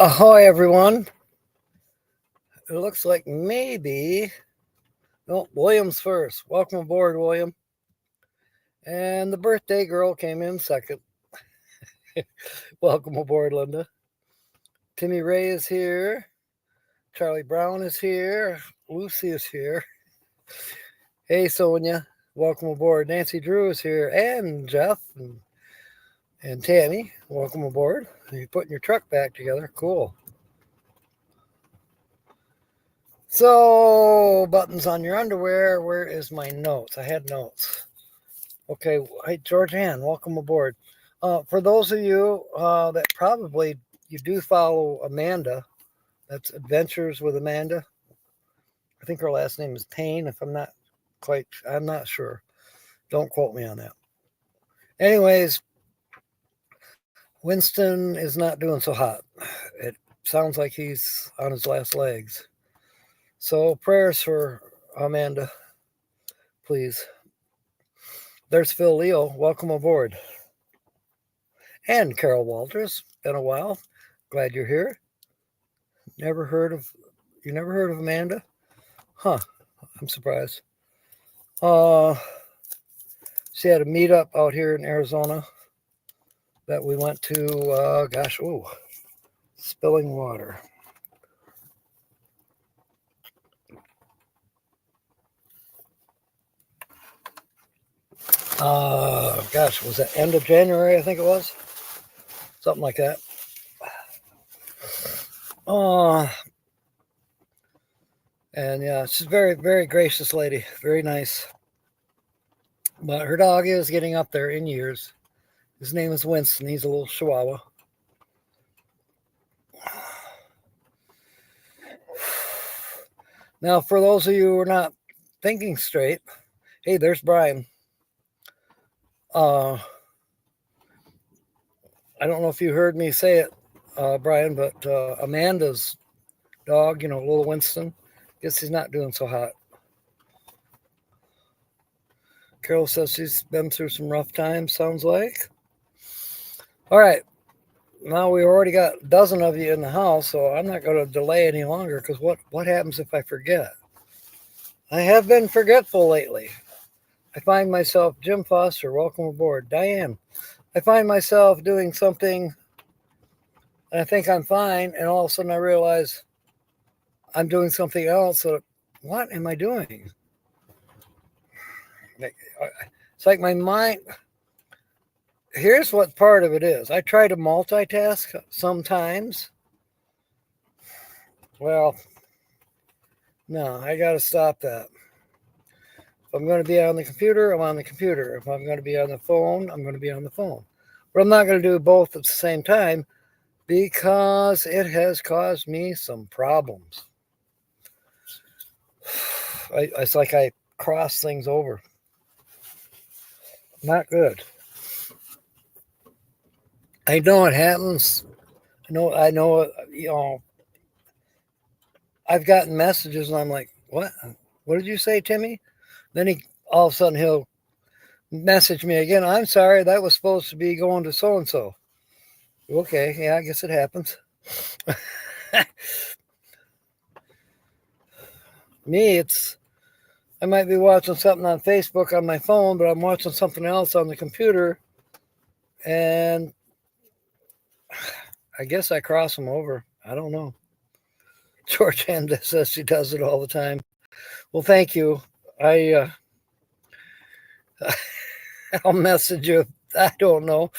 Ahoy, everyone. It looks like maybe. No, William's first. Welcome aboard, William. And the birthday girl came in second. Welcome aboard, Linda. Timmy Ray is here. Charlie Brown is here. Lucy is here. Hey, Sonia. Welcome aboard. Nancy Drew is here. And Jeff and Tammy. Welcome aboard. You're putting your truck back together. Cool. So, buttons on your underwear. Where is my notes? I had notes. Okay. Hey, Georgianne, welcome aboard. For those of you that probably you do follow Amanda, that's Adventures with Amanda. I think her last name is Payne, if I'm not sure. Don't quote me on that. Anyways, Winston is not doing so hot. It sounds like he's on his last legs. So prayers for Amanda, please. There's Phil Leo. Welcome aboard. And Carol Walters. Been a while. Glad you're here. You never heard of Amanda? Huh. I'm surprised. She had a meetup out here in Arizona that we went to. Spilling water. Was that end of January? I think it was. Something like that. And yeah, she's a very, very gracious lady. Very nice. But her dog is getting up there in years. His name is Winston. He's a little Chihuahua. Now, for those of you who are not thinking straight, hey, there's Brian. I don't know if you heard me say it, Brian, but Amanda's dog, little Winston, guess he's not doing so hot. Carol says she's been through some rough times, sounds like. All right. Now we already got a dozen of you in the house, so I'm not going to delay any longer because what happens if I forget? I have been forgetful lately. I find myself, Jim Foster, welcome aboard. Diane, I find myself doing something and I think I'm fine, and all of a sudden I realize I'm doing something else. So what am I doing? It's like my mind. Here's what part of it is. I try to multitask sometimes. Well, no, I got to stop that. If I'm going to be on the computer, I'm on the computer. If I'm going to be on the phone, I'm going to be on the phone. But I'm not going to do both at the same time because it has caused me some problems. It's like I cross things over. Not good. I know it happens. I know, I've gotten messages and I'm like, what? What did you say, Timmy? Then all of a sudden he'll message me again. I'm sorry, that was supposed to be going to so-and-so. Okay, yeah, I guess it happens. Me, I might be watching something on Facebook on my phone, but I'm watching something else on the computer. And I guess I cross them over. I don't know. Georgianne says she does it all the time. Well, thank you. I'll message you. I don't know.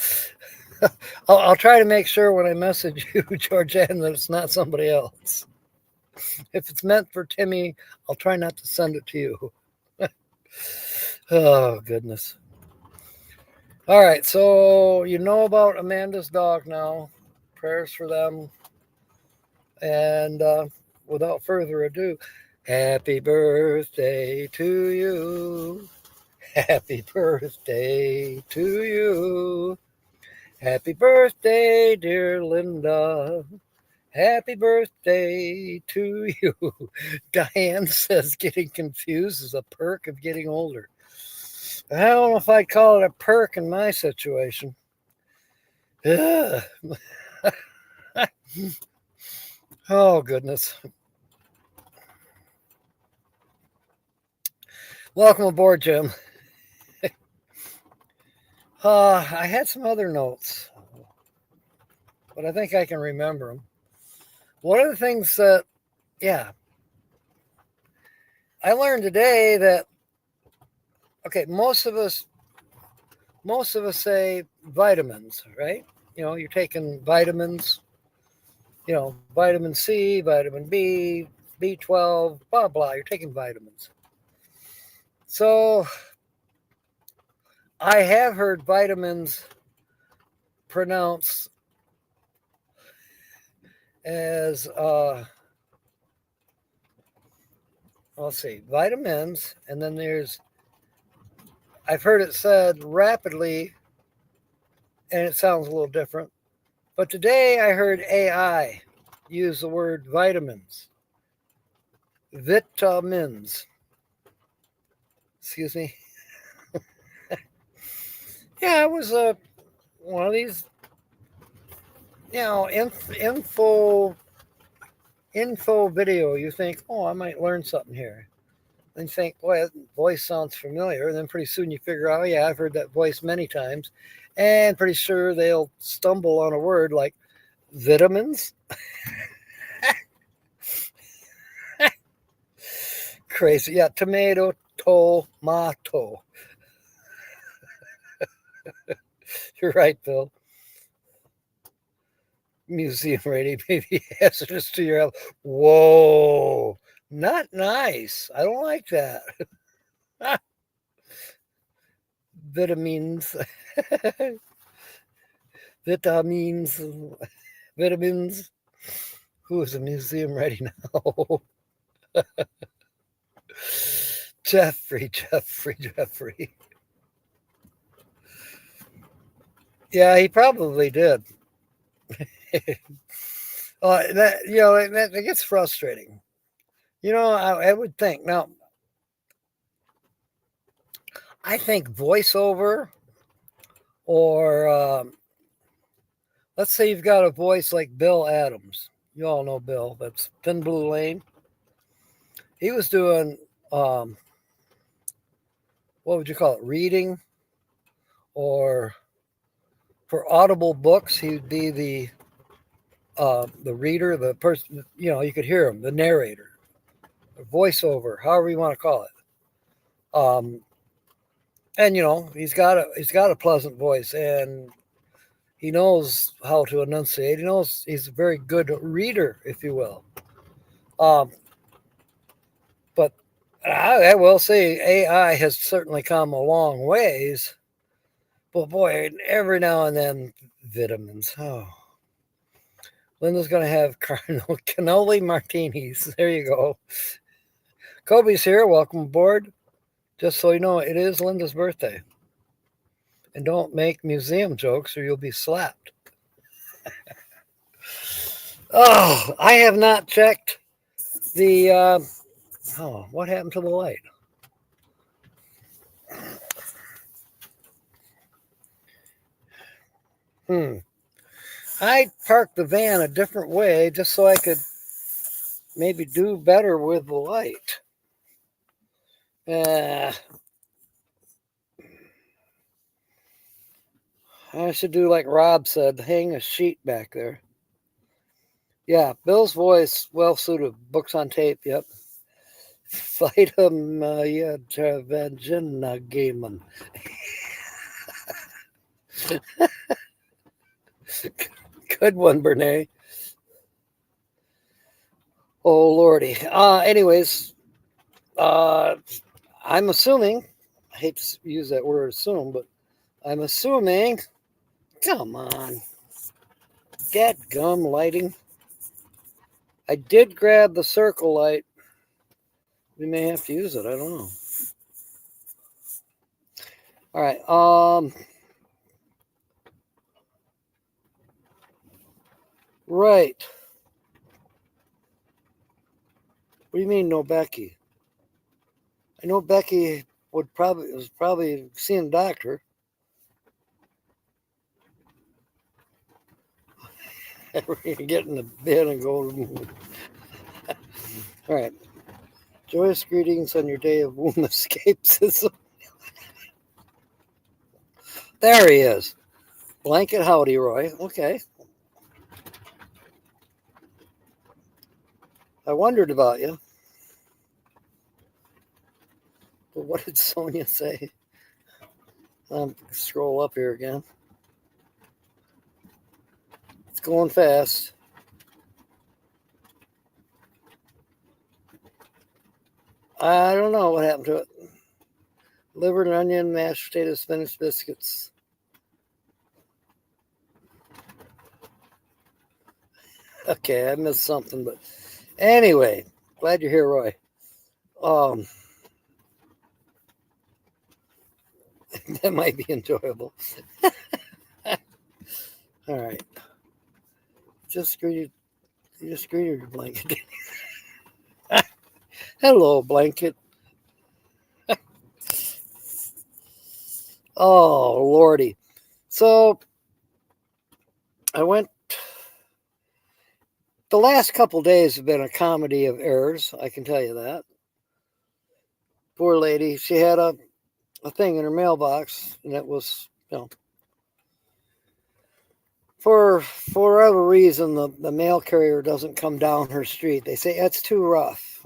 I'll try to make sure when I message you, Georgianne, that it's not somebody else. If it's meant for Timmy, I'll try not to send it to you. Oh, goodness. All right, so you know about Amanda's dog now. Prayers for them. And without further ado, happy birthday to you. Happy birthday to you. Happy birthday, dear Linda. Happy birthday to you. Diane says getting confused is a perk of getting older. I don't know if I'd call it a perk in my situation. Oh, goodness. Welcome aboard, Jim. I had some other notes, but I think I can remember them. One of the things that, yeah, I learned today that, okay, most of us say vitamins, right? You're taking vitamins, vitamin C, vitamin B, B12, blah, blah. You're taking vitamins. So I have heard vitamins pronounced as, let's see, vitamins, and then I've heard it said rapidly, and it sounds a little different. But today I heard AI use the word vitamins. Vitamins. Excuse me. Yeah, it was one of these, info video. You think, oh, I might learn something here. Then you think, boy, that voice sounds familiar. And then pretty soon you figure out, oh, yeah, I've heard that voice many times. And pretty sure they'll stumble on a word like vitamins. Crazy. Yeah, tomato. You're right, Bill. Museum rating may be hazardous to your health. Whoa, not nice. I don't like that. Vitamins, vitamins, vitamins. Who is a museum ready now? Jeffrey. Yeah, he probably did. That gets frustrating. I would think now. I think voiceover, or let's say you've got a voice like Bill Adams. You all know Bill. That's Thin Blue Lane. He was doing what would you call it? Reading, or for audible books, he'd be the reader, the person. You could hear him, the narrator, the voiceover, however you want to call it. And he's got a pleasant voice, and he knows how to enunciate. He knows he's a very good reader, if you will. But I will say AI has certainly come a long ways. But boy, every now and then, vitamins. Oh, Linda's going to have cannoli martinis. There you go. Kobe's here. Welcome aboard. Just so you know, it is Linda's birthday. And don't make museum jokes or you'll be slapped. Oh, I have not checked the. What happened to the light? I parked the van a different way just so I could maybe do better with the light. I should do like Rob said, hang a sheet back there. Yeah, Bill's voice, well suited. Books on tape, yep. Vagina Gaiman. Good one, Bernays. Oh, Lordy. Anyways, I'm assuming, I hate to use that word assume, but I'm assuming, come on, gum lighting. I did grab the circle light. We may have to use it. I don't know. All right. Right. What do you mean, no Becky? I know Becky was probably seeing a doctor. Get in the bed and go. All right. Joyous greetings on your day of womb escapism. There he is. Blanket howdy, Roy. Okay. I wondered about you. But what did Sonia say? Scroll up here again. It's going fast. I don't know what happened to it. Liver and onion, mashed potatoes, spinach biscuits. Okay, I missed something, but anyway, glad you're here, Roy. That might be enjoyable. All right. Just greeted your blanket. Hello, blanket. Oh, Lordy. So I went. The last couple days have been a comedy of errors, I can tell you that. Poor lady. She had a thing in her mailbox, and it was, for whatever reason, the mail carrier doesn't come down her street. They say it's too rough.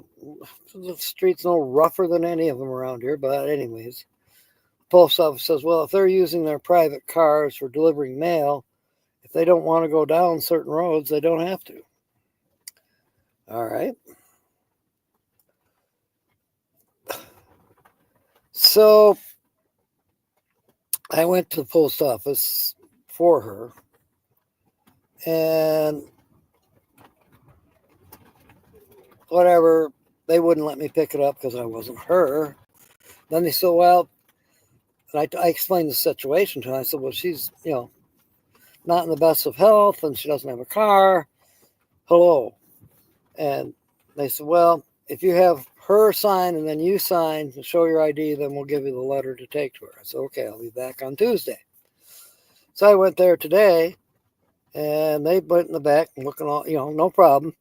The street's no rougher than any of them around here, but anyways. Post office says, well, if they're using their private cars for delivering mail, if they don't want to go down certain roads, they don't have to. All right. So I went to the post office for her, and whatever, they wouldn't let me pick it up because I wasn't her. Then they said, well, and I explained the situation to her. I said, well, she's, not in the best of health, and she doesn't have a car. Hello. And they said, well, if you have her sign and then you sign and show your ID, then we'll give you the letter to take to her. I said, okay, I'll be back on Tuesday. So I went there today, and they went in the back and looking all, no problem.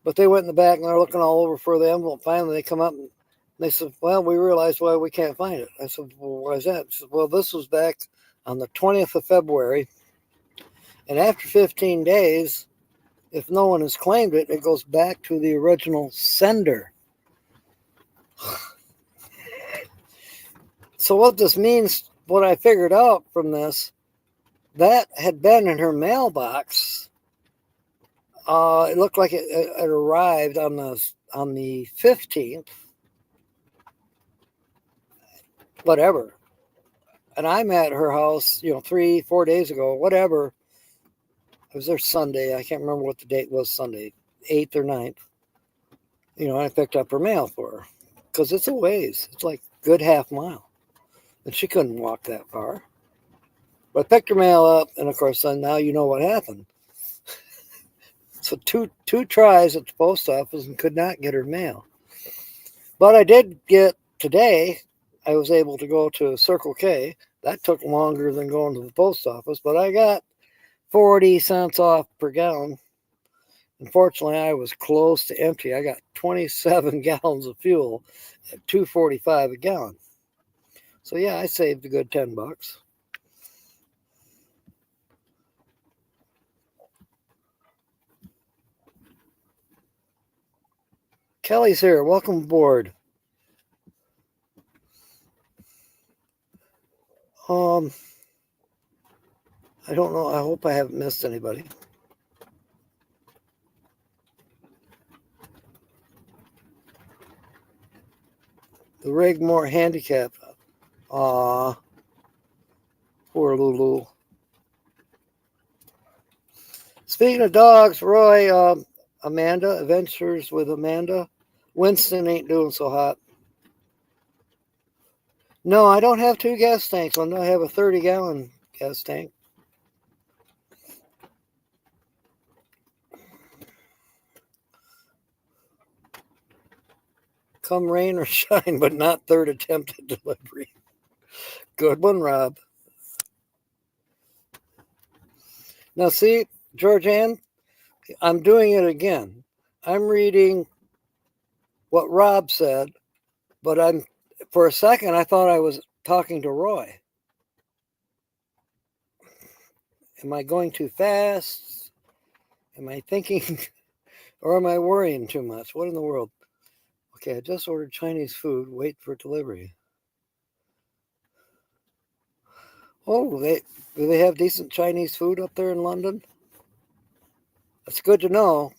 But they went in the back and they're looking all over for the envelope. Finally, they come up and they said, well, we realized why we can't find it. I said, well, why is that? She said, well, this was back on the 20th of February. And after 15 days, if no one has claimed it, it goes back to the original sender. So what this means, what I figured out from this, that had been in her mailbox. It looked like it arrived on the 15th. Whatever. And I'm at her house, 3-4 days ago, whatever. I was there Sunday. I can't remember what the date was Sunday, 8th or 9th. I picked up her mail for her because it's a ways. It's like a good half mile. And she couldn't walk that far. But I picked her mail up, and of course, then now you know what happened. So two tries at the post office and could not get her mail. But I did get today, I was able to go to Circle K. That took longer than going to the post office, but I got 40 cents off per gallon. Unfortunately, I was close to empty. I got 27 gallons of fuel at $2.45 a gallon. So yeah, I saved a good $10. Kelly's here. Welcome aboard. I don't know. I hope I haven't missed anybody. The Rigmore handicap. Aw. Poor Lulu. Speaking of dogs, Roy, Amanda, Adventures with Amanda. Winston ain't doing so hot. No, I don't have 2 gas tanks. I have a 30-gallon gas tank. Come rain or shine, but not third attempt at delivery. Good one, Rob. Now, see, Georgianne, I'm doing it again. I'm reading what Rob said, but for a second I thought I was talking to Roy. Am I going too fast? Am I thinking or am I worrying too much? What in the world? Okay, I just ordered Chinese food. Wait for delivery. Oh, do they have decent Chinese food up there in London? That's good to know.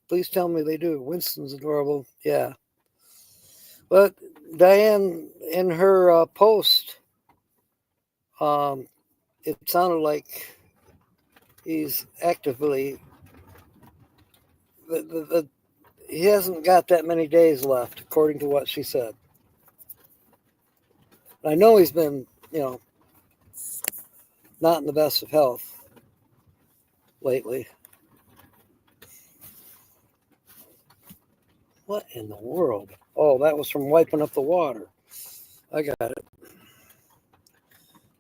Please tell me they do. Winston's adorable. Yeah. But Diane, in her post, it sounded like he's actively he hasn't got that many days left, according to what she said. I know he's been, not in the best of health lately. What in the world? Oh, that was from wiping up the water. I got it.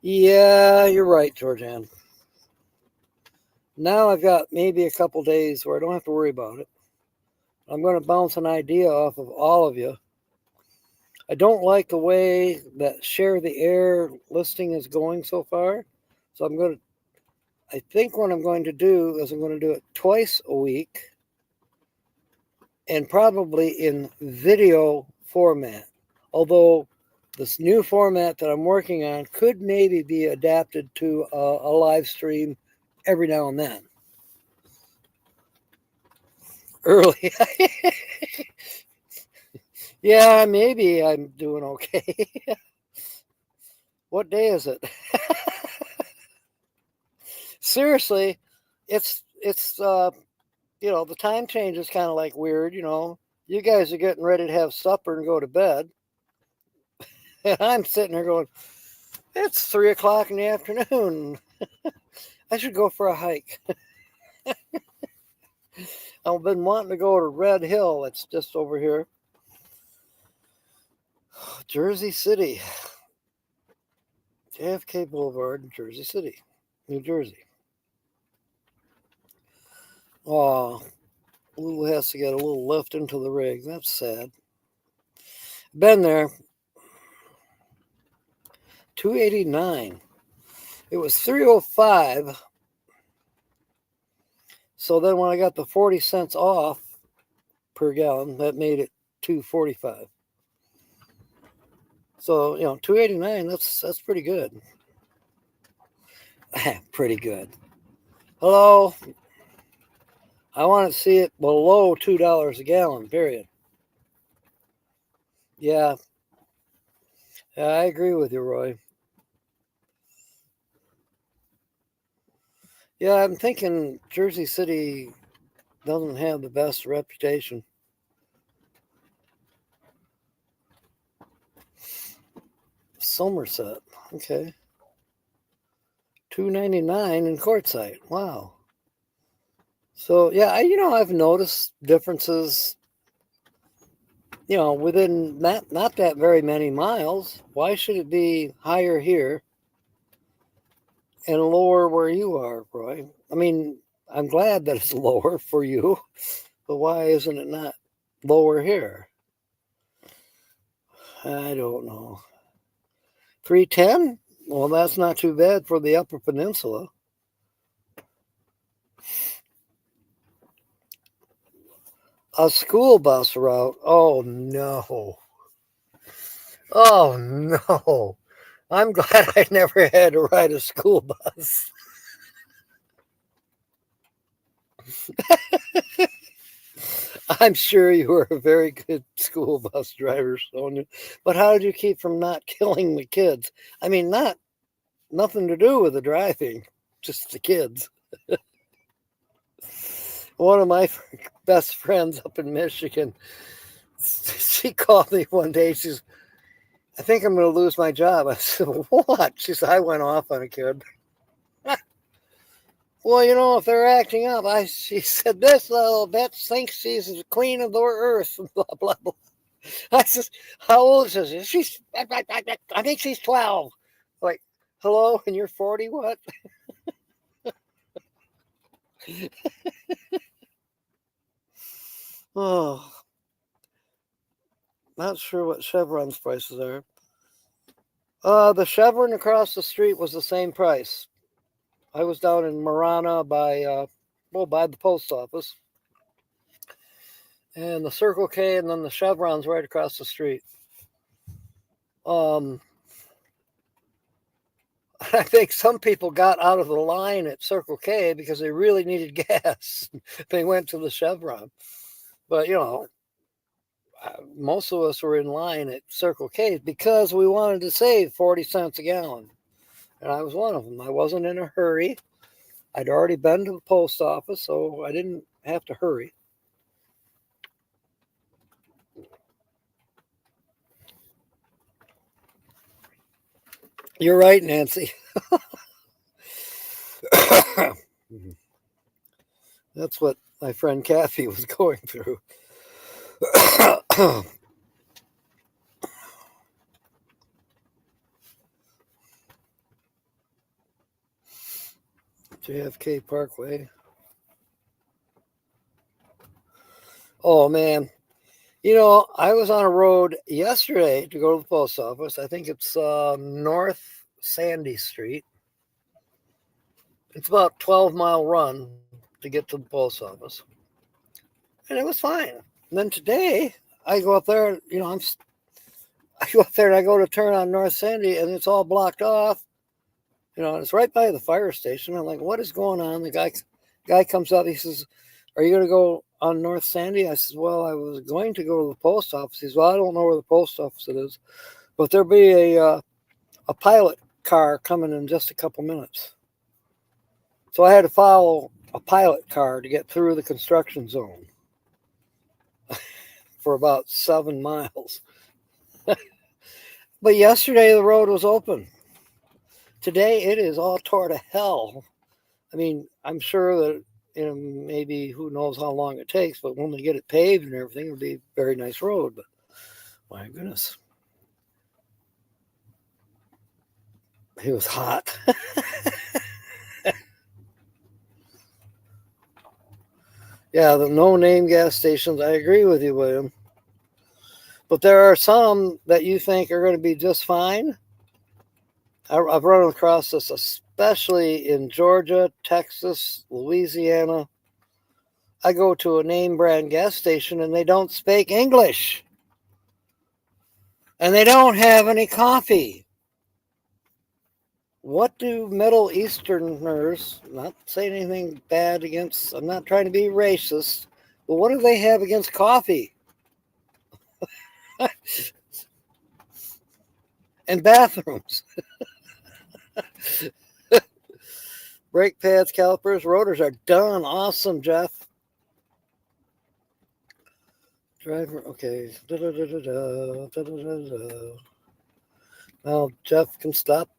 Yeah, you're right, Georgianne. Now I've got maybe a couple days where I don't have to worry about it. I'm going to bounce an idea off of all of you. I don't like the way that Share the Air listing is going so far. So I think what I'm going to do is I'm going to do it twice a week and probably in video format. Although this new format that I'm working on could maybe be adapted to a live stream every now and then. Early. Yeah, maybe I'm doing okay. What day is it? Seriously, it's the time change is kind of like weird, You guys are getting ready to have supper and go to bed. And I'm sitting there going, it's 3 o'clock in the afternoon. I should go for a hike. I've been wanting to go to Red Hill. It's just over here. Jersey City. JFK Boulevard, Jersey City, New Jersey. Oh, Lou has to get a little lift into the rig. That's sad. Been there. 289. It was 305. So then when I got the 40 cents off per gallon, that made it 245. So, 289, that's pretty good. Pretty good. Hello. I want to see it below $2 a gallon, period. Yeah, I agree with you, Roy. Yeah, I'm thinking Jersey City doesn't have the best reputation. Somerset, okay. $2.99 in Quartzsite. Wow. So yeah, I've noticed differences. Within not that very many miles. Why should it be higher here and lower where you are, Roy? I mean, I'm glad that it's lower for you, but why isn't it not lower here? I don't know. 310? Well, that's not too bad for the Upper Peninsula. A school bus route? Oh, no. Oh, no. I'm glad I never had to ride a school bus. I'm sure you were a very good school bus driver, Sonia. But how did you keep from not killing the kids? I mean, nothing to do with the driving, just the kids. One of my best friends up in Michigan, she called me one day. She's, I think I'm going to lose my job. I said, what? She said, I went off on a kid. Well, if they're acting up, she said, this little bitch thinks she's the queen of the earth, blah, blah, blah. I said, how old is she? I think she's 12. Like, hello, and you're 40, what? Oh, not sure what Chevron's prices are. The Chevron across the street was the same price. I was down in Marana by the post office, and the Circle K, and then the Chevron's right across the street. I think some people got out of the line at Circle K because they really needed gas. They went to the Chevron, but most of us were in line at Circle K because we wanted to save 40 cents a gallon. And I was one of them. I wasn't in a hurry. I'd already been to the post office, so I didn't have to hurry. You're right, Nancy. That's what my friend Kathy was going through. JFK Parkway. Oh, man. I was on a road yesterday to go to the post office. I think it's North Sandy Street. It's about a 12-mile run to get to the post office. And it was fine. And then today, I go up there, I go up there and I go to turn on North Sandy, and it's all blocked off. It's right by the fire station. I'm like, what is going on? The guy comes up. He says, are you going to go on North Sandy? I says, well, I was going to go to the post office. He says, well, I don't know where the post office it is, but there'll be a pilot car coming in just a couple minutes. So I had to follow a pilot car to get through the construction zone for about 7 miles. But yesterday the road was open. Today it is all tore to hell. I mean, I'm sure that maybe who knows how long it takes, but when they get it paved and everything, it'll be a very nice road. But my goodness, it was hot. Yeah, the no-name gas stations. I agree with you, William. But there are some that you think are going to be just fine. I've run across this, especially in Georgia, Texas, Louisiana. I go to a name brand gas station and they don't speak English. And they don't have any coffee. What do Middle Easterners, not saying anything bad against, I'm not trying to be racist, but what do they have against coffee? And bathrooms. Brake pads, calipers, rotors are done. Awesome, Jeff. Driver, okay. Now Jeff can stop.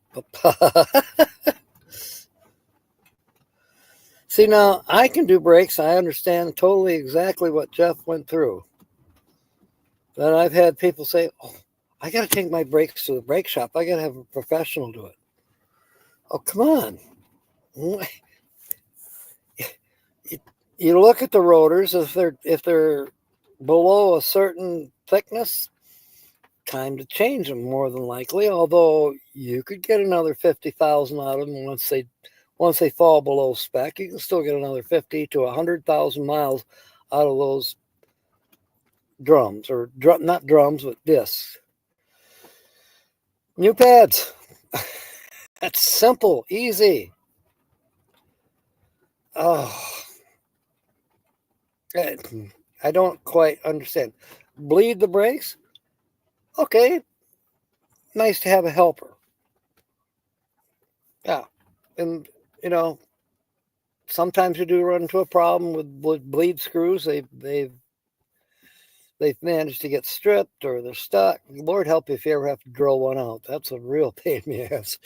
See, now I can do brakes. I understand totally exactly what Jeff went through. Then I've had people say, oh, I got to take my brakes to the brake shop. I got to have a professional do it. Oh, come on. You look at the rotors. If they're below a certain thickness, time to change them more than likely. Although you could get another 50,000 out of them once they fall below spec. You can still get another 50 to 100,000 miles out of those drums, or not drums, but discs. New pads. That's simple, easy. Oh, I don't quite understand. Bleed the brakes? Okay. Nice to have a helper. Yeah. And, sometimes you do run into a problem with bleed screws. They've managed to get stripped or they're stuck. Lord help you if you ever have to drill one out. That's a real pain in the ass.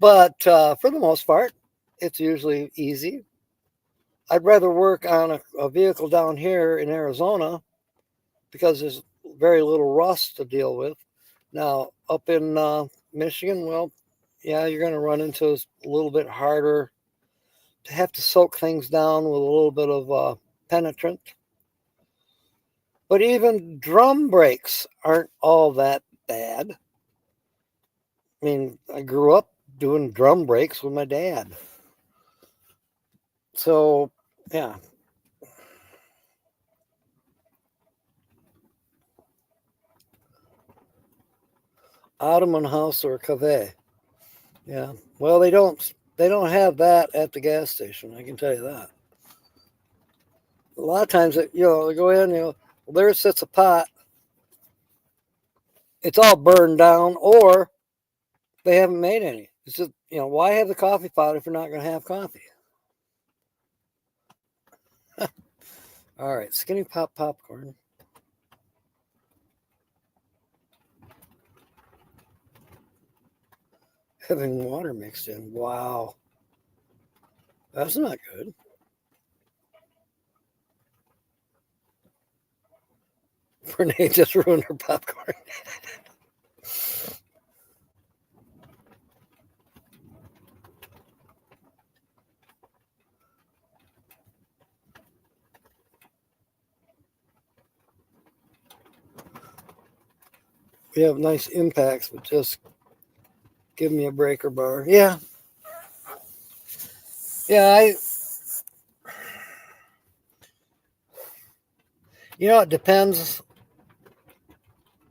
But for the most part, it's usually easy. I'd rather work on a vehicle down here in Arizona because there's very little rust to deal with. Now, up in Michigan, well, yeah, you're going to run into a little bit harder to have to soak things down with a little bit of penetrant. But even drum brakes aren't all that bad. I mean, I grew up doing drum brakes with my dad. So, yeah. Ottoman house or cave. Yeah. Well, they don't have that at the gas station. I can tell you that. A lot of times, they go in, well, there sits a pot. It's all burned down, or they haven't made any. It's just, why have the coffee pot if you're not going to have coffee? All right, skinny pop popcorn. Having water mixed in. Wow. That's not good. Renee just ruined her popcorn. We have nice impacts, but just give me a breaker bar. Yeah. Yeah, it depends.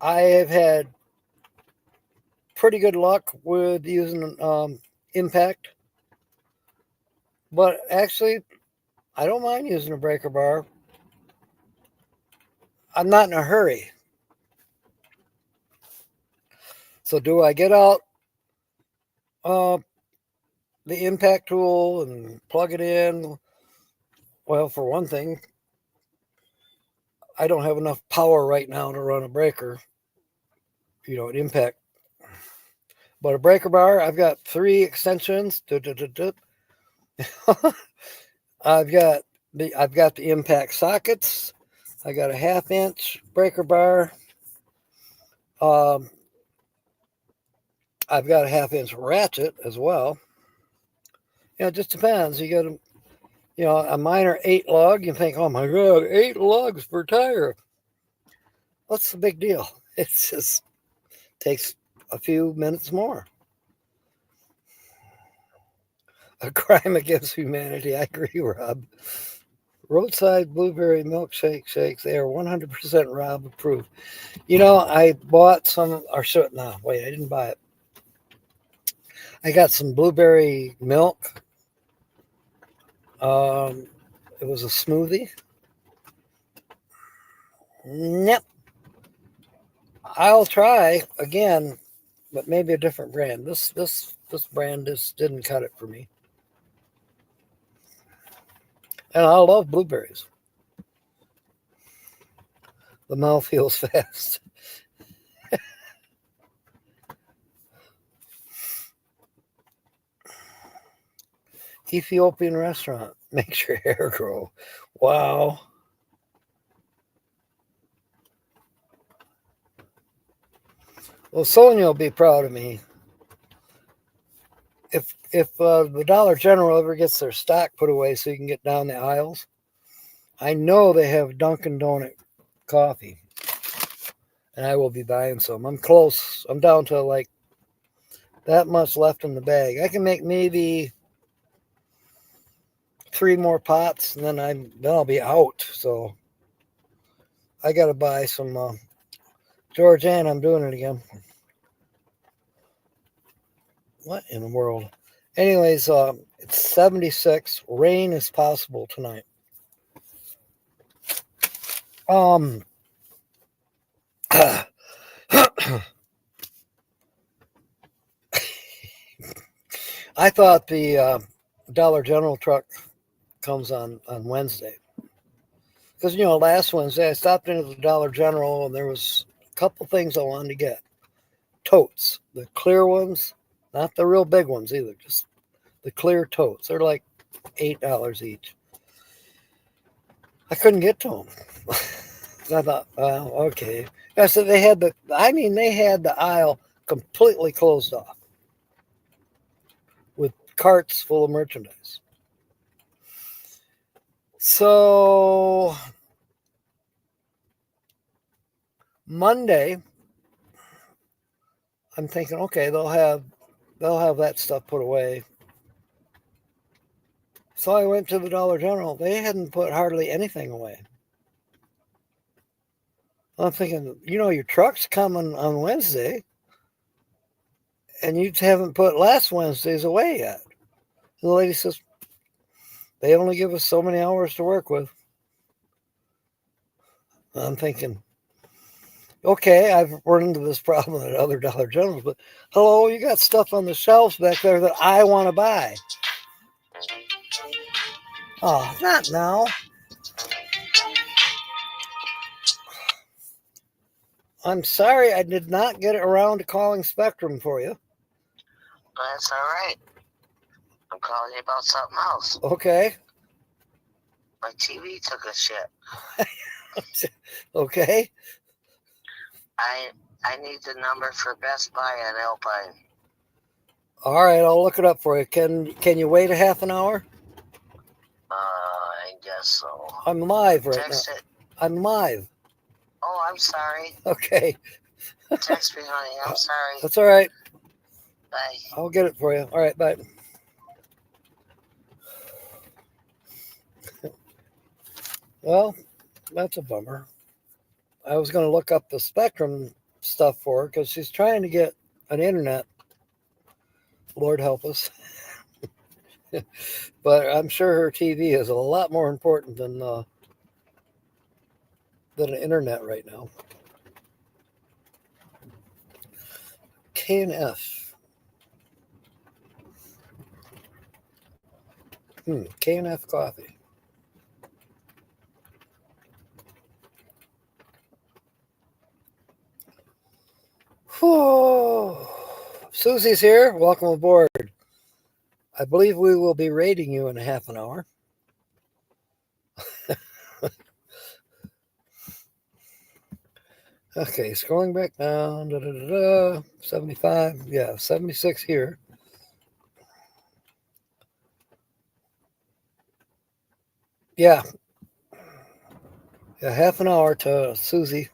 I have had pretty good luck with using impact, but actually, I don't mind using a breaker bar. I'm not in a hurry. So, do I get out uh, the impact tool and plug it in? Well, for one thing, I don't have enough power right now to run a breaker, an impact. But a breaker bar, I've got 3 extensions. I've got the impact sockets. I got a 1/2-inch breaker bar. I've got a 1/2-inch ratchet as well. It just depends. You got a minor 8 lug. You think, oh my God, 8 lugs per tire. What's the big deal? It just takes a few minutes more. A crime against humanity. I agree, Rob. Roadside blueberry milkshake shakes. They are 100% Rob approved. I bought some, or so, no, wait, I didn't buy it. I got some blueberry milk. It was a smoothie. Nope. I'll try again, but maybe a different brand. This brand just didn't cut it for me. And I love blueberries. The mouth heals fast. Ethiopian restaurant makes your hair grow. Wow. Well, Sonia will be proud of me. If the Dollar General ever gets their stock put away so you can get down the aisles, I know they have Dunkin' Donut coffee, and I will be buying some. I'm close. I'm down to like that much left in the bag. I can make maybe 3 more pots, and then I'll be out. So I got to buy some. Georgianne, I'm doing it again. What in the world? Anyways, it's 76. Rain is possible tonight. I thought the Dollar General truck comes on Wednesday. Because, last Wednesday I stopped into the Dollar General and there was a couple things I wanted to get. Totes, the clear ones, not the real big ones either, just the clear totes. They're like $8 each. I couldn't get to them. I thought, well, okay. I said they had the aisle completely closed off with carts full of merchandise. So Monday, I'm thinking, okay, they'll have that stuff put away. So I went to the Dollar General. They hadn't put hardly anything away. I'm thinking, your truck's coming on Wednesday, and you haven't put last Wednesday's away yet. And the lady says, they only give us so many hours to work with. I'm thinking, okay, I've run into this problem at other Dollar Generals, but hello, you got stuff on the shelves back there that I want to buy. Oh, not now. I'm sorry I did not get around to calling Spectrum for you. That's all right. I'm calling you about something else. Okay. My TV took a shit. Okay. I need the number for Best Buy in Alpine. All right, I'll look it up for you. Can you wait a half an hour? I guess so. I'm live right Text now. it. I'm live. Oh, I'm sorry. Okay. Text me, honey. I'm sorry. That's all right. Bye. I'll get it for you. All right, bye. Well, that's a bummer. I was going to look up the Spectrum stuff for her because she's trying to get an internet. Lord help us. But I'm sure her TV is a lot more important than an internet right now. K&F. K&F coffee. Whew. Susie's here. Welcome aboard. I believe we will be rating you in a half an hour. Okay, scrolling back down. 75. Yeah, 76 here. Yeah. Yeah, half an hour to Susie.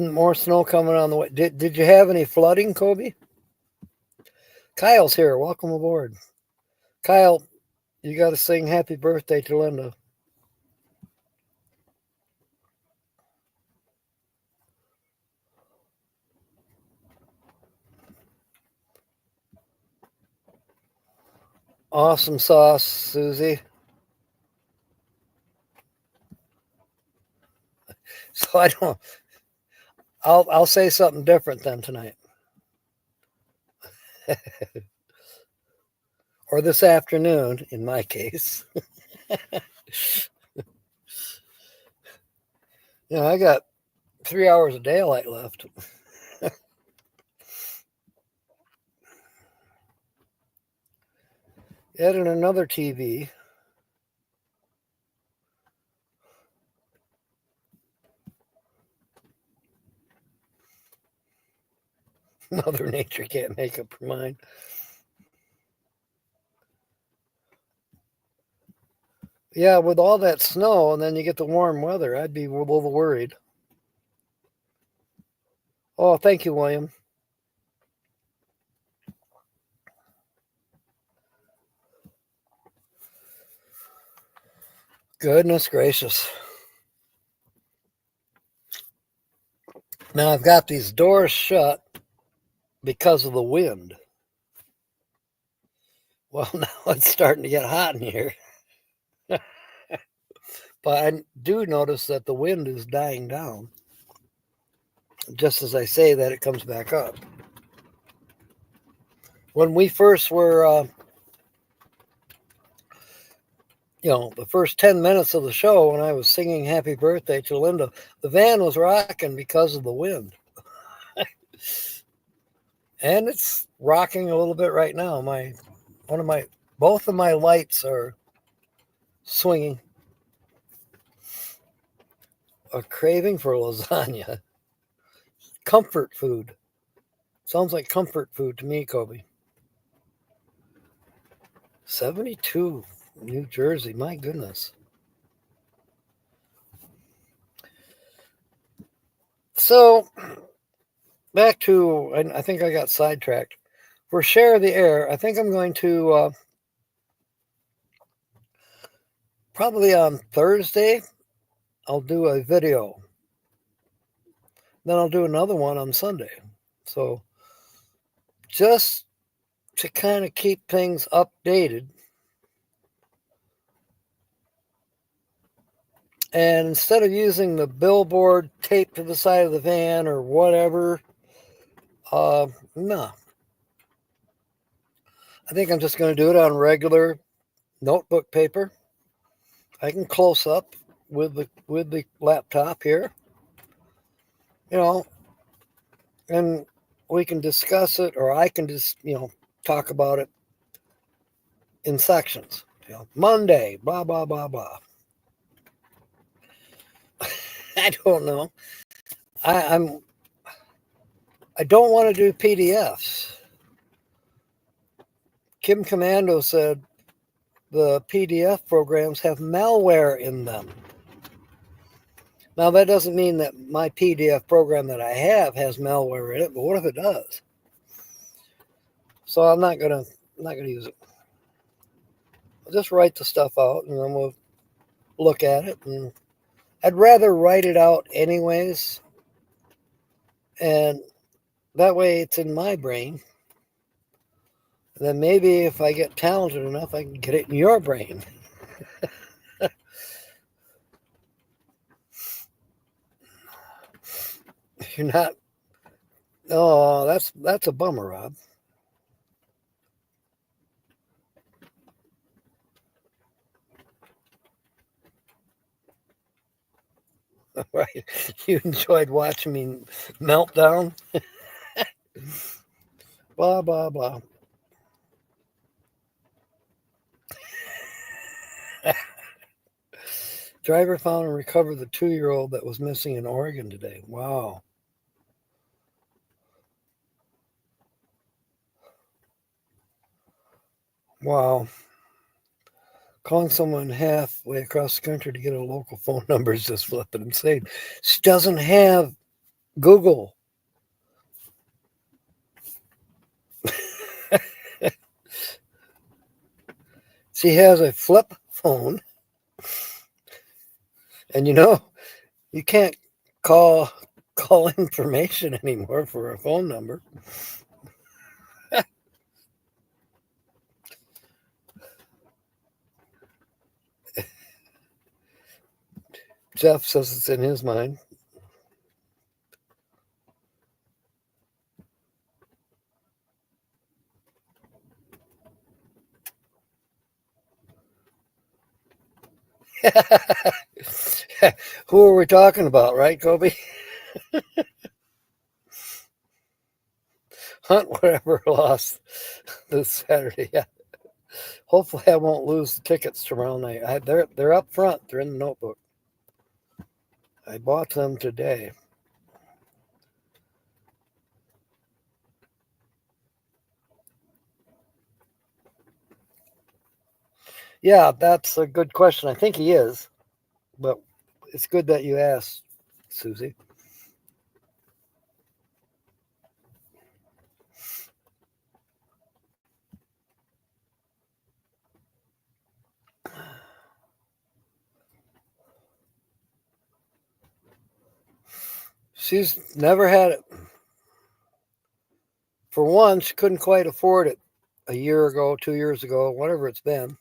More snow coming on the way. Did you have any flooding, Kobe? Kyle's here. Welcome aboard. Kyle, you got to sing happy birthday to Linda. Awesome sauce, Susie. So I don't. I'll say something different then tonight. Or this afternoon, in my case. I got 3 hours of daylight left. Added another TV. Mother Nature can't make up her mind. Yeah, with all that snow and then you get the warm weather, I'd be a little worried. Oh, thank you, William. Goodness gracious. Now I've got these doors shut because of the wind. Well, now it's starting to get hot in here. But I do notice that the wind is dying down. Just as I say that, it comes back up. When we first were, the first 10 minutes of the show, when I was singing happy birthday to Linda, the van was rocking because of the wind. And it's rocking a little bit right now. Both of my lights are swinging. A craving for lasagna. Comfort food. Sounds like comfort food to me, Kobe. 72. New Jersey, my goodness. So back to, I think I got sidetracked. For Share the Air, I think I'm going to probably on Thursday, I'll do a video. Then I'll do another one on Sunday. So just to kind of keep things updated. And instead of using the billboard taped to the side of the van or whatever, no. I think I'm just going to do it on regular notebook paper. I can close up with the laptop here, and we can discuss it, or I can just talk about it in sections. Monday, blah blah blah blah. I don't know. I don't want to do PDFs. Kim Commando said the PDF programs have malware in them. Now that doesn't mean that my PDF program that I have has malware in it, but what if it does? So I'm not gonna use it. I'll just write the stuff out and then we'll look at it. And I'd rather write it out anyways, and that way it's in my brain. And then maybe if I get talented enough, I can get it in your brain. You're not. Oh, that's a bummer, Rob. Right? You enjoyed watching me melt down. Blah blah blah. Driver found and recovered the 2-year-old that was missing in Oregon today. Wow. Wow. Calling someone halfway across the country to get a local phone number is just flipping insane. She doesn't have Google. She has a flip phone. And you can't call information anymore for a phone number. Jeff says it's in his mind. Who are we talking about, right, Kobe? Hunt whatever lost this Saturday. Yeah. Hopefully, I won't lose the tickets tomorrow night. They're up front. They're in the notebook. I bought them today. Yeah, that's a good question. I think he is, but it's good that you asked, Susie. She's never had it. For one, she couldn't quite afford it a year ago, 2 years ago, whatever it's been.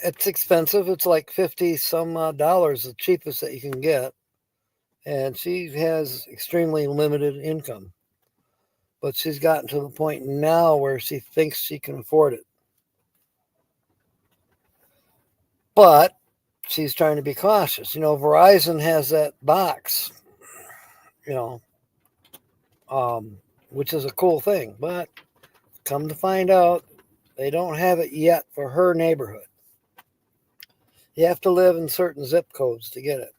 It's expensive. It's like 50 some odd dollars, the cheapest that you can get. And she has extremely limited income. But she's gotten to the point now where she thinks she can afford it. But she's trying to be cautious. Verizon has that box, which is a cool thing. But come to find out, they don't have it yet for her neighborhood. You have to live in certain zip codes to get it.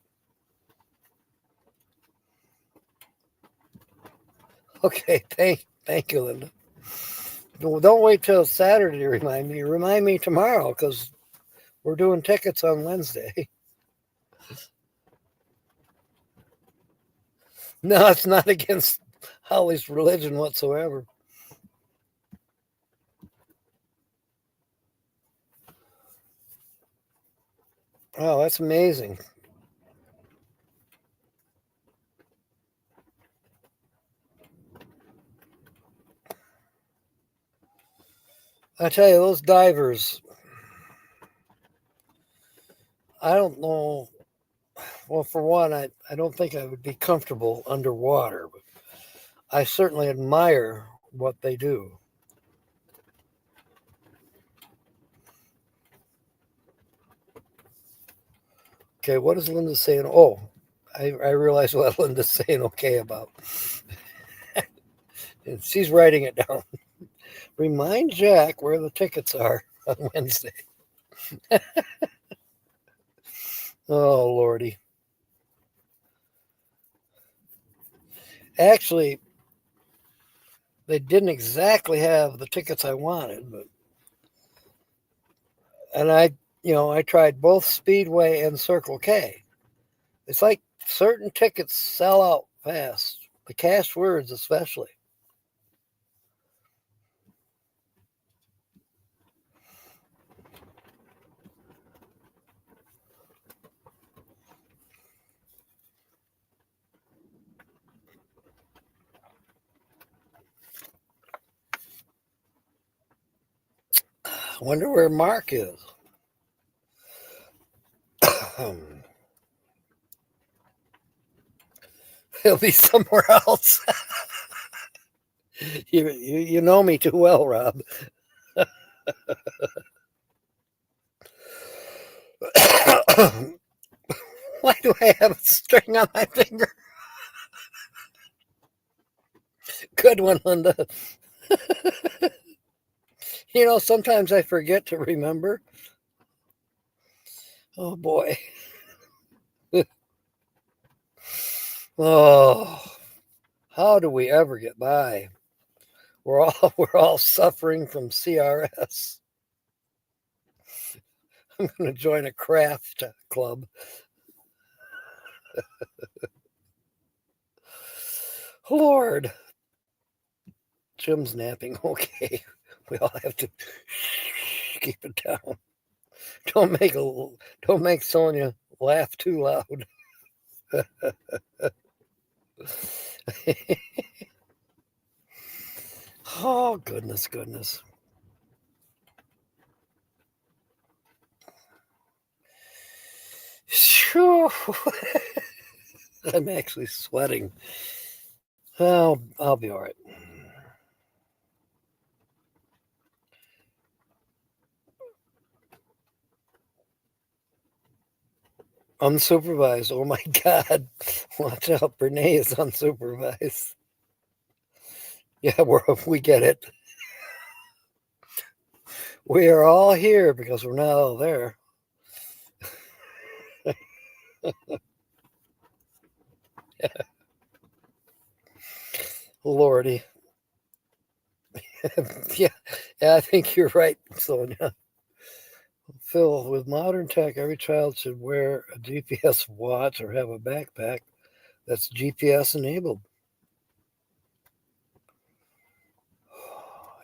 Okay, Thank you, Linda. Well, don't wait till Saturday to remind me. Remind me tomorrow because we're doing tickets on Wednesday. No, it's not against Holly's religion whatsoever. Oh, that's amazing. I tell you, those divers, I don't know. Well, for one, I don't think I would be comfortable underwater, but I certainly admire what they do. Okay, what is Linda saying? Oh, I realize what Linda's saying okay about. She's writing it down. Remind Jack where the tickets are on Wednesday. Oh, Lordy. Actually, they didn't exactly have the tickets I wanted, but and I tried both Speedway and Circle K. It's like certain tickets sell out fast. The cash words especially. I wonder where Mark is. He'll be somewhere else. You know me too well, Rob. Why do I have a string on my finger? Good one, Linda. Sometimes I forget to remember. Oh boy. Oh, how do we ever get by? We're all suffering from CRS. I'm going to join a craft club. Lord, Jim's napping. Okay, we all have to keep it down. Don't make Sonia laugh too loud. Oh goodness. Sure. I'm actually sweating. I'll be all right. Unsupervised. Oh my God. Watch out. Brene is unsupervised. Yeah, we get it. We are all here because we're not all there. Lordy. yeah, I think you're right, Sonia. Phil, with modern tech, every child should wear a GPS watch or have a backpack that's GPS enabled.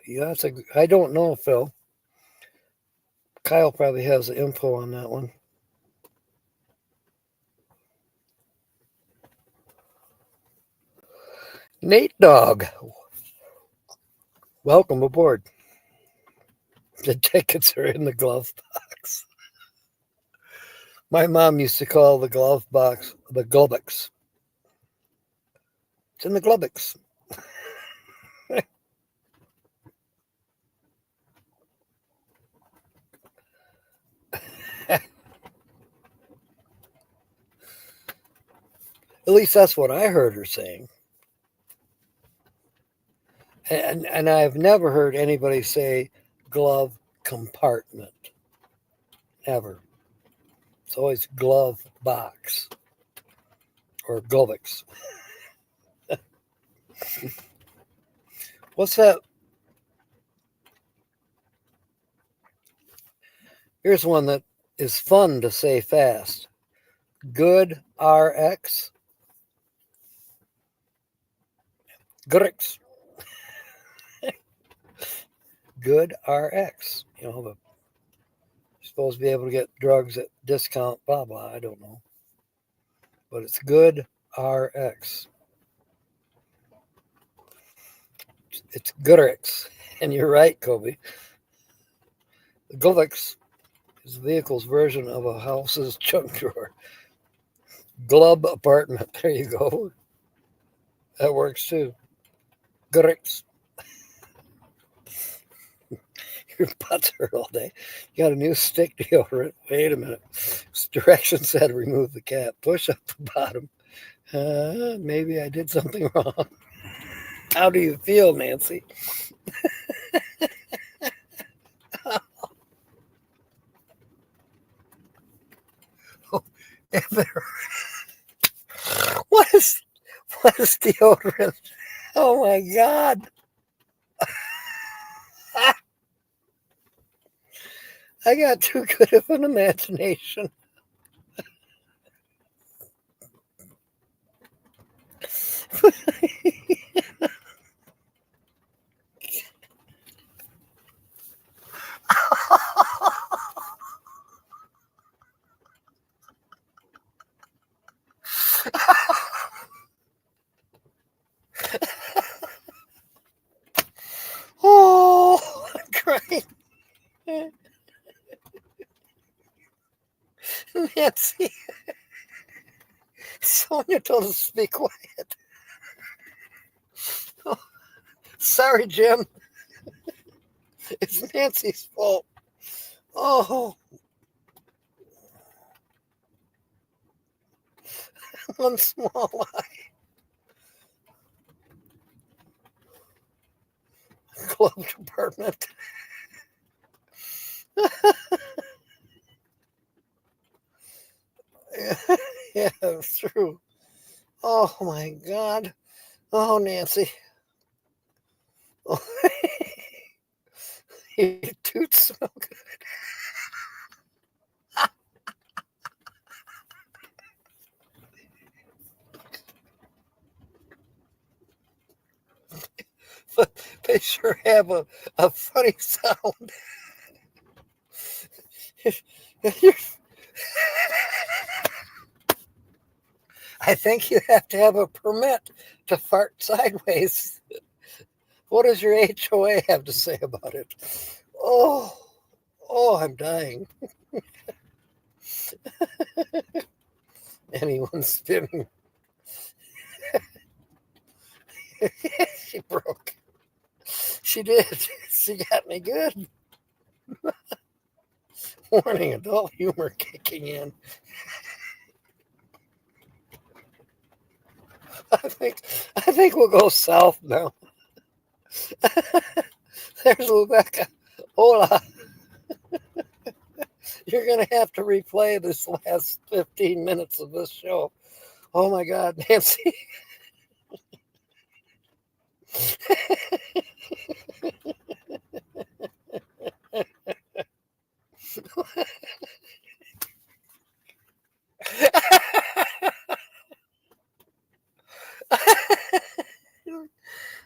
Yeah, I don't know, Phil. Kyle probably has the info on that one. Nate Dog, welcome aboard. The tickets are in the glove box. My mom used to call the glove box the Glubbox. It's in the Glubbox. At least that's what I heard her saying. And I've never heard anybody say glove compartment. Ever. It's always glove box or Glubbox. What's that? Here's one that is fun to say fast. Good RX. Grix. Good RX. You know, you're supposed to be able to get drugs at discount, blah, blah. I don't know. But it's good RX. It's Goodrx. And you're right, Kobe. Govix is the vehicle's version of a house's junk drawer. Glub apartment. There you go. That works too. Goodrx. Your butts hurt all day. You got a new stick deodorant. Wait a minute. Directions said remove the cap. Push up the bottom. Maybe I did something wrong. How do you feel, Nancy? What is deodorant? Oh my God. I got too good of an imagination. Oh, I'm crying. Nancy. Sonia told us to be quiet. Oh, sorry, Jim. It's Nancy's fault. Oh, one small lie. Glove department. Yeah, it's true. Oh my God. Oh, Nancy. Oh, your toots smell good. But they sure have a funny sound. I think you have to have a permit to fart sideways. What does your HOA have to say about it? Oh, I'm dying. Anyone spinning? She broke. She did. She got me good. Warning, adult humor kicking in. I think we'll go south now. There's Rebecca. Hola. You're going to have to replay this last 15 minutes of this show. Oh my God, Nancy.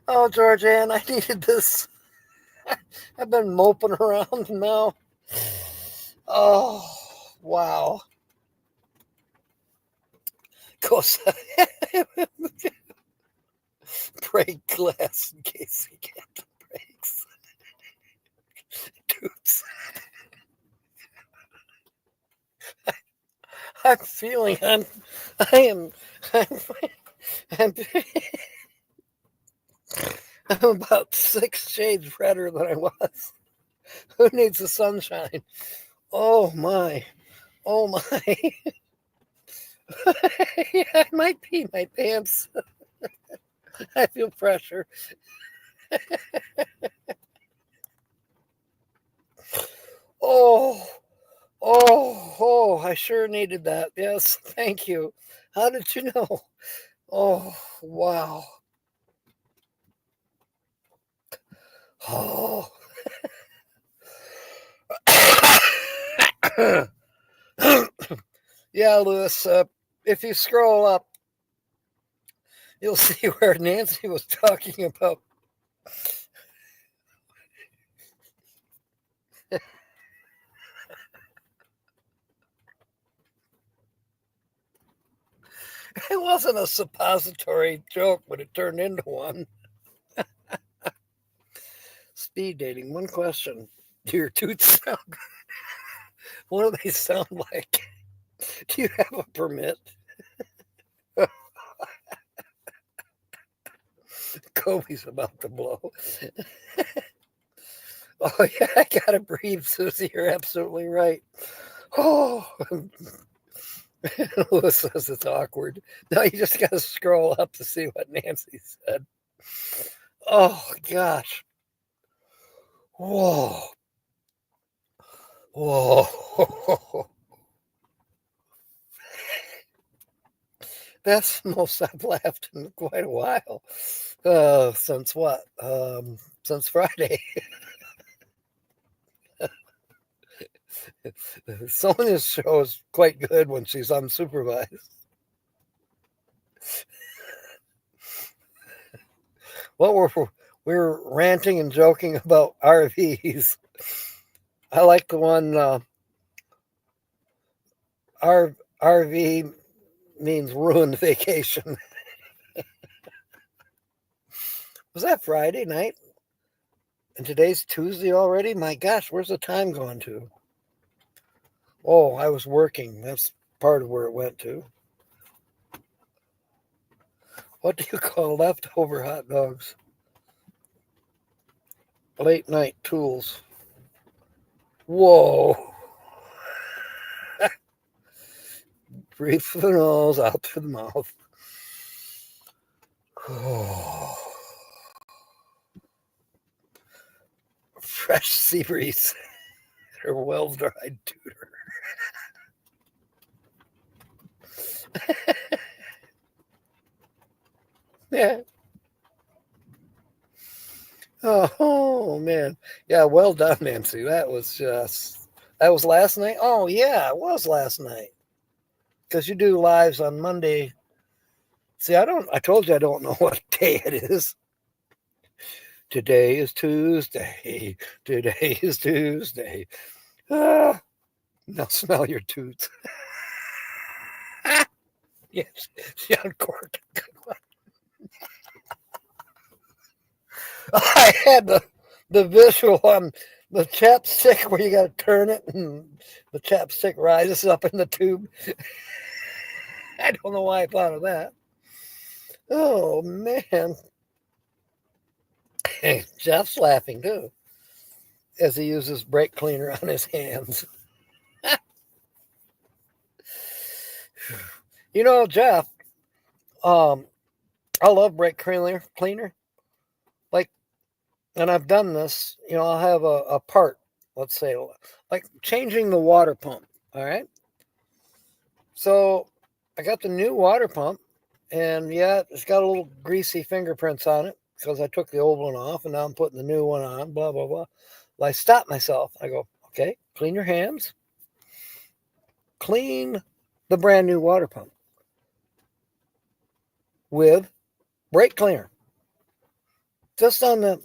Oh, Georgianne, I needed this. I've been moping around now. Oh, wow. Of course, break glass in case we get the breaks. Toots. I'm feeling, I'm I'm I'm about 6 shades redder than I was. Who needs the sunshine? Oh my. Oh my. Yeah, I might pee my pants. I feel pressure. Oh, I sure needed that. Yes, thank you. How did you know? Oh, wow. Oh. Yeah, Lewis, if you scroll up, you'll see where Nancy was talking about it wasn't a suppository joke, but it turned into one. Speed dating. One question. Do your toots sound? What do they sound like? Do you have a permit? Kobe's about to blow. Oh, yeah, I gotta breathe, Susie. You're absolutely right. Oh, Lewis says it's awkward. No, you just gotta scroll up to see what Nancy said. Oh, gosh. Whoa. Whoa. That's the most I've laughed in quite a while. Since what? Since Friday. Sonia's show is quite good when she's unsupervised. What we're ranting and joking about RVs. I like the one RV means ruined vacation. Was that Friday night? And today's Tuesday already? My gosh, where's the time going to? Oh, I was working. That's part of where it went to. What do you call leftover hot dogs? Late night tools. Whoa. Breathe through the nose, out through the mouth. Oh. Fresh sea breeze or well dried tutor. Yeah. Oh, man. Yeah, well done, Nancy. That was last night. Oh yeah, it was last night. Because you do lives on Monday. See, I told you I don't know what day it is. Today is Tuesday. Today is Tuesday. Ah, now smell your toots. Yes, she uncorked. I had the visual on the chapstick where you got to turn it and the chapstick rises up in the tube. I don't know why I thought of that. Oh, man. Jeff's laughing too as he uses brake cleaner on his hands. You know, Jeff, I love brake cleaner. Like, and I've done this, I'll have a part, let's say, like changing the water pump. All right. So I got the new water pump, and yeah, it's got a little greasy fingerprints on it because I took the old one off and now I'm putting the new one on, blah, blah, blah. Well, I stop myself. I go, okay, clean your hands. Clean the brand new water pump with brake cleaner. Just on the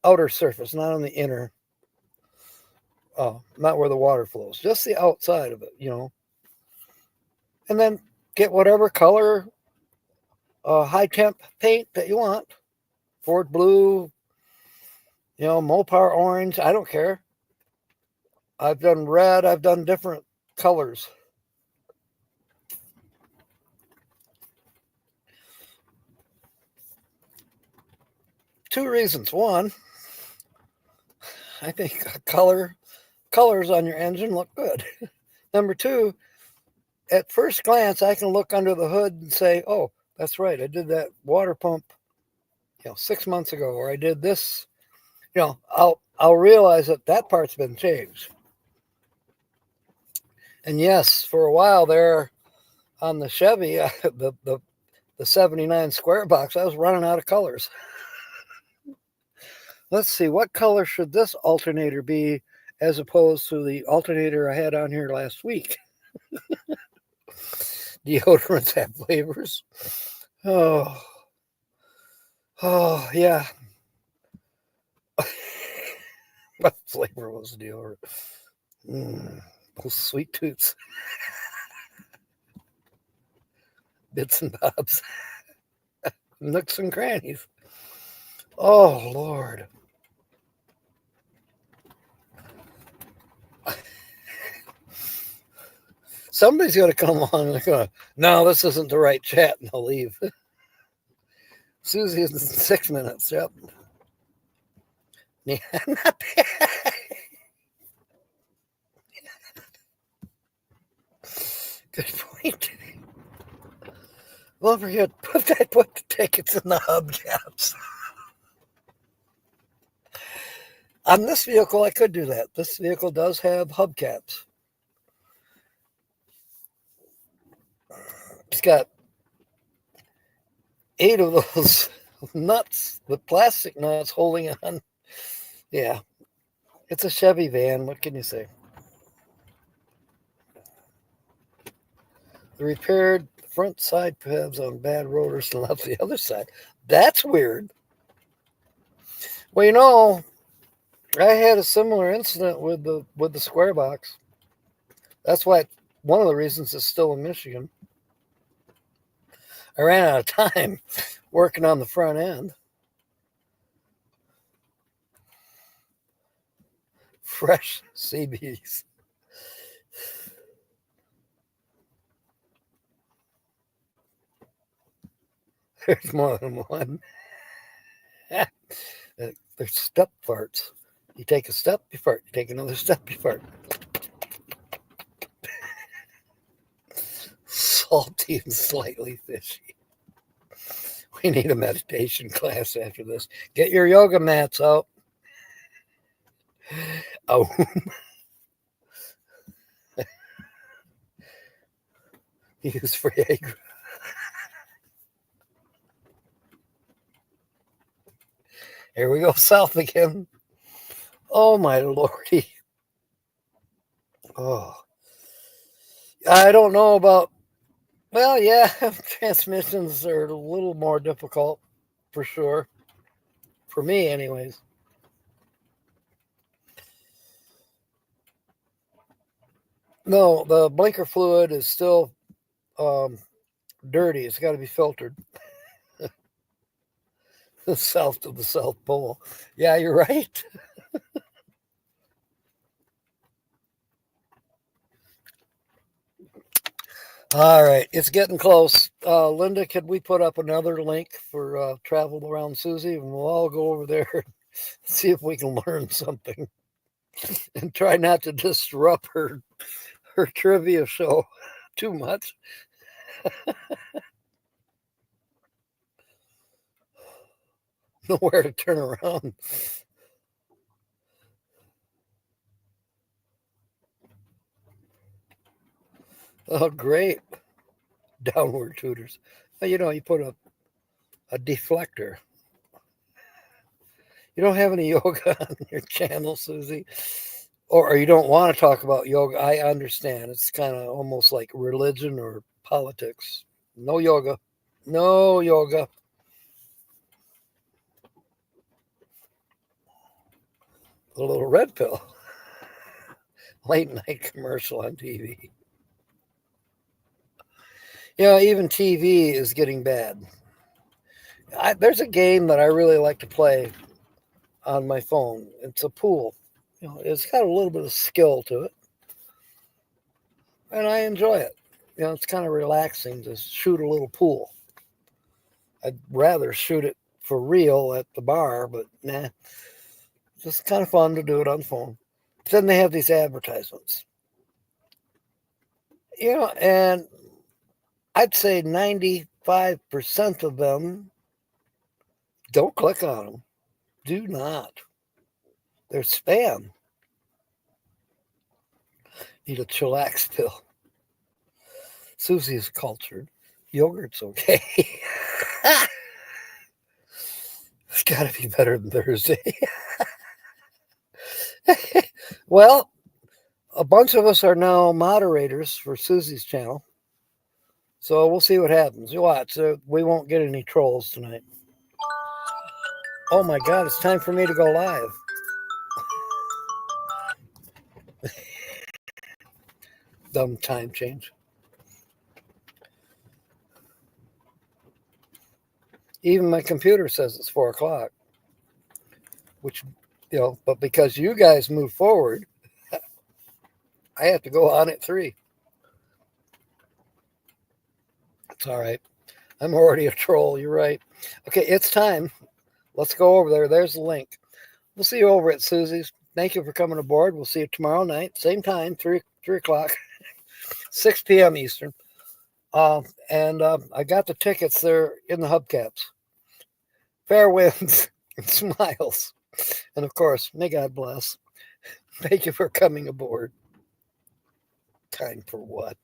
outer surface, not on the inner, not where the water flows, just the outside of it, And then get whatever color high temp paint that you want. Ford blue, Mopar orange, I don't care. I've done red, I've done different colors. Two reasons. One, I think colors on your engine look good. Number two, at first glance, I can look under the hood and say, oh, that's right, I did that water pump, 6 months ago, or I did this. I'll realize that part's been changed. And yes, for a while there on the Chevy, the 79 square box, I was running out of colors. Let's see, what color should this alternator be as opposed to the alternator I had on here last week? Deodorants have flavors. Oh, oh yeah. What flavor was deodorant? Those sweet toots. Bits and bobs. Nooks and crannies. Oh, Lord. Somebody's going to come on and they're going, no, this isn't the right chat, and they'll leave. Susie is in 6 minutes. Yep. Yeah, not bad. Good point. Don't forget, put the tickets in the hubcaps. On this vehicle, I could do that. This vehicle does have hubcaps. It's got 8 of those nuts, the plastic nuts holding on. Yeah, it's a Chevy van. What can you say? The repaired front side pads on bad rotors and left the other side. That's weird. Well, you know, I had a similar incident with the square box. That's why one of the reasons it's still in Michigan. I ran out of time working on the front end. Fresh CBs. There's more than one. They're step farts. You take a step, you fart. You take another step, you fart. Salty and slightly fishy. We need a meditation class after this. Get your yoga mats out. Oh. Use Viagra. Here we go south again. Oh, my lordy. Oh. I don't know about, well, yeah, transmissions are a little more difficult for sure. For me, anyways. No, the blinker fluid is still dirty. It's got to be filtered. South of the South Pole. Yeah, you're right. All right, it's getting close. Linda, could we put up another link for Travel Around Susie? And we'll all go over there and see if we can learn something. And try not to disrupt her trivia show too much. Nowhere to turn around. Oh, great. Downward tutors. Well, you put a deflector. You don't have any yoga on your channel, Susie? Or you don't want to talk about yoga. I understand. It's kind of almost like religion or politics. No yoga. No yoga. A little red pill. Late night commercial on TV. Even TV is getting bad. There's a game that I really like to play on my phone. It's a pool. It's got a little bit of skill to it. And I enjoy it. It's kind of relaxing to shoot a little pool. I'd rather shoot it for real at the bar, but nah. It's just kind of fun to do it on the phone. But then they have these advertisements. And I'd say 95% of them, don't click on them. Do not. They're spam. Need a chillax pill. Susie is cultured. Yogurt's okay. got to be better than Thursday. Well, a bunch of us are now moderators for Susie's channel. So we'll see what happens. You watch. We won't get any trolls tonight. Oh my God, it's time for me to go live. Dumb time change. Even my computer says it's 4 o'clock. Which, but because you guys move forward, I have to go on at 3. It's all right. I'm already a troll. You're right. Okay, it's time. Let's go over there. There's the link. We'll see you over at Susie's. Thank you for coming aboard. We'll see you tomorrow night, same time, 3 o'clock, 6 p.m. Eastern. And I got the tickets there in the hubcaps. Fair winds and smiles. And of course, may God bless. Thank you for coming aboard. Time for what?